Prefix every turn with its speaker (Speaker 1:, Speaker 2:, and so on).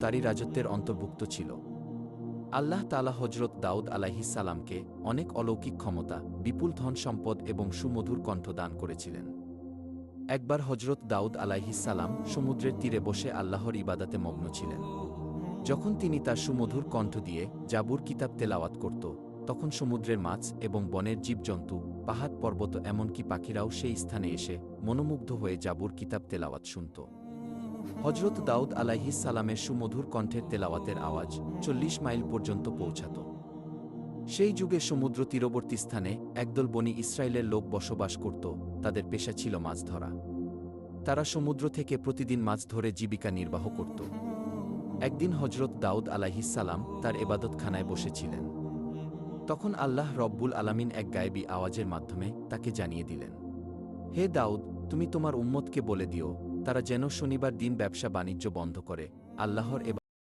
Speaker 1: তারই রাজত্বের অন্তর্ভুক্ত ছিল। আল্লাহ তাআলা হযরত দাউদ আলাইহিস সালামকে অনেক অলৌকিক ক্ষমতা, বিপুল ধন সম্পদ এবং সুমধুর কণ্ঠ দান করেছিলেন। একবার হযরত দাউদ আলাইহিস সালাম সমুদ্রের তীরে বসে আল্লাহর ইবাদাতে মগ্ন ছিলেন। যখন তিনি তার সুমধুর কণ্ঠ দিয়ে জাবুর কিতাব তেলাওয়াত করত, তখন সমুদ্রের মাছ এবং বনের জীবজন্তু, পাহাড় পর্বত এমনকি পাখিরাও সেই স্থানে এসে মনোমুগ্ধ হয়ে জাবুর কিতাব তেলাওয়াত শুনত। হযরত দাউদ আলাইহিস সালামের সুমধুর কণ্ঠের তেলাওয়াতের আওয়াজ ৪০ মাইল পর্যন্ত পৌঁছাত। সেই যুগে সমুদ্র তীরবর্তী স্থানে একদল বনি ইসরায়েলের লোক বসবাস করত, তাদের পেশা ছিল মাছ ধরা। তারা সমুদ্র থেকে প্রতিদিন মাছ ধরে জীবিকা নির্বাহ করত। একদিন হযরত দাউদ আলাইহিস সালাম তার এবাদতখানায় বসেছিলেন। তখন আল্লাহ রব্বুল আলামিন এক গায়েবী আওয়াজের মাধ্যমে তাকে জানিয়ে দিলেন, হে দাউদ, তুমি তোমার উম্মতকে বলে দিও, তারা যেন শনিবার দিন ব্যবসা বাণিজ্য বন্ধ করে আল্লাহর